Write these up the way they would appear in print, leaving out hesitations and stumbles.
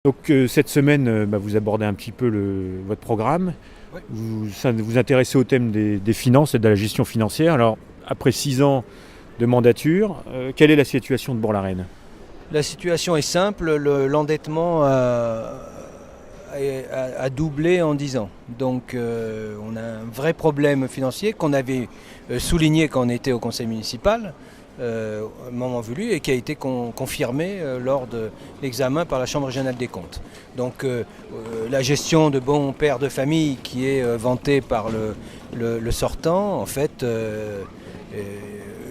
Donc cette semaine, vous abordez un petit peu votre programme. Oui. Vous intéressez au thème des finances et de la gestion financière. Alors, après 6 ans de mandature, quelle est la situation de Bourg-la-Reine? La situation est simple, l'endettement a doublé en 10 ans. Donc on a un vrai problème financier qu'on avait souligné quand on était au conseil municipal, au moment voulu, et qui a été confirmé lors de l'examen par la Chambre régionale des comptes. Donc la gestion de bon père de famille qui est vantée par le sortant, en fait,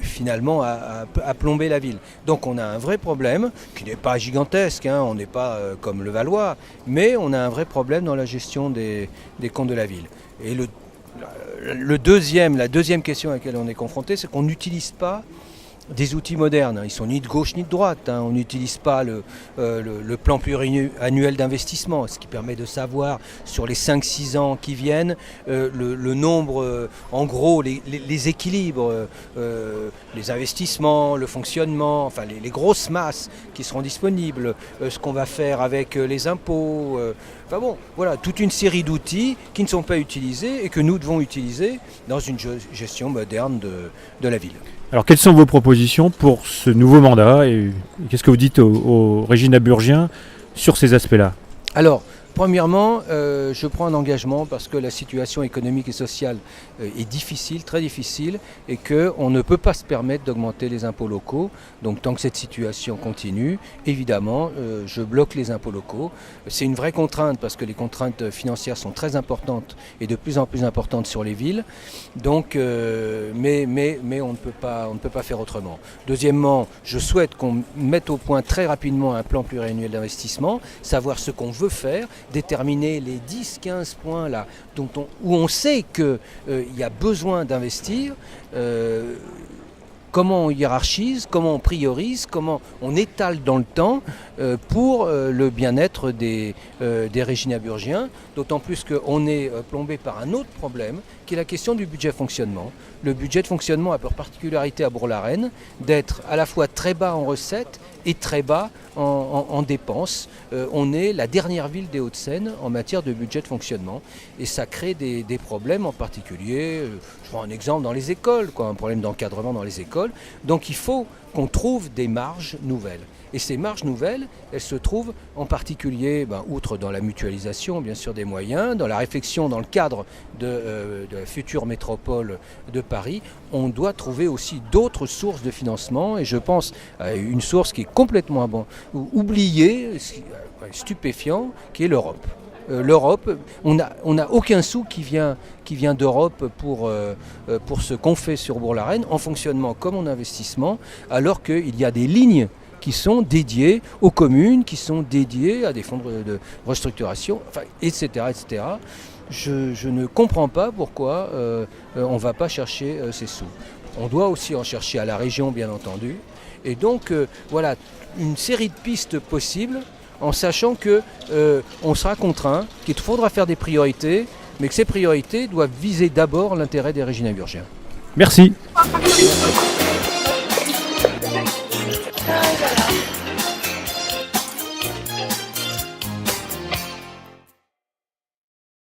finalement a plombé la ville. Donc on a un vrai problème qui n'est pas gigantesque, on n'est pas comme le Valois, mais on a un vrai problème dans la gestion des comptes de la ville. Et la deuxième question à laquelle on est confronté, c'est qu'on n'utilise pas des outils modernes. Ils sont ni de gauche ni de droite. On n'utilise pas le plan pluriannuel d'investissement, ce qui permet de savoir sur les 5-6 ans qui viennent le nombre, en gros, les équilibres, les investissements, le fonctionnement, enfin les grosses masses qui seront disponibles, ce qu'on va faire avec les impôts. Enfin bon, voilà, toute une série d'outils qui ne sont pas utilisés et que nous devons utiliser dans une gestion moderne de la ville. Alors, quelles sont vos propositions pour ce nouveau mandat et qu'est-ce que vous dites au Régina Burgien sur ces aspects-là? Alors, premièrement, je prends un engagement parce que la situation économique et sociale est difficile, très difficile, et qu'on ne peut pas se permettre d'augmenter les impôts locaux. Donc tant que cette situation continue, évidemment, je bloque les impôts locaux. C'est une vraie contrainte parce que les contraintes financières sont très importantes et de plus en plus importantes sur les villes. Donc, mais on ne peut pas faire autrement. Deuxièmement, je souhaite qu'on mette au point très rapidement un plan pluriannuel d'investissement, savoir ce qu'on veut faire, déterminer les 10-15 points là où on sait qu'il y a besoin d'investir, comment on hiérarchise, comment on priorise, comment on étale dans le temps pour le bien-être des Régina-Burgiens, d'autant plus qu'on est plombé par un autre problème qui est la question du budget fonctionnement. Le budget de fonctionnement a pour particularité à Bourg-la-Reine d'être à la fois très bas en recettes et très bas en dépenses. On est la dernière ville des Hauts-de-Seine en matière de budget de fonctionnement et ça crée des problèmes, en particulier, je prends un exemple dans les écoles, un problème d'encadrement dans les écoles. Donc il faut qu'on trouve des marges nouvelles. Et ces marges nouvelles, elles se trouvent en particulier, outre dans la mutualisation bien sûr des moyens, dans la réflexion dans le cadre de la future métropole de Paris, on doit trouver aussi d'autres sources de financement, et je pense à une source qui est complètement oubliée, stupéfiant, qui est l'Europe. L'Europe, on n'a aucun sou qui vient d'Europe pour ce qu'on fait sur Bourg-la-Reine, en fonctionnement comme en investissement, alors qu'il y a des lignes qui sont dédiées aux communes, qui sont dédiées à des fonds de restructuration, etc., etc. Je ne comprends pas pourquoi on ne va pas chercher ces sous. On doit aussi en chercher à la région, bien entendu. Et donc, voilà, une série de pistes possibles, en sachant qu'on sera contraint, qu'il faudra faire des priorités, mais que ces priorités doivent viser d'abord l'intérêt des Régina-Burgiens. Merci.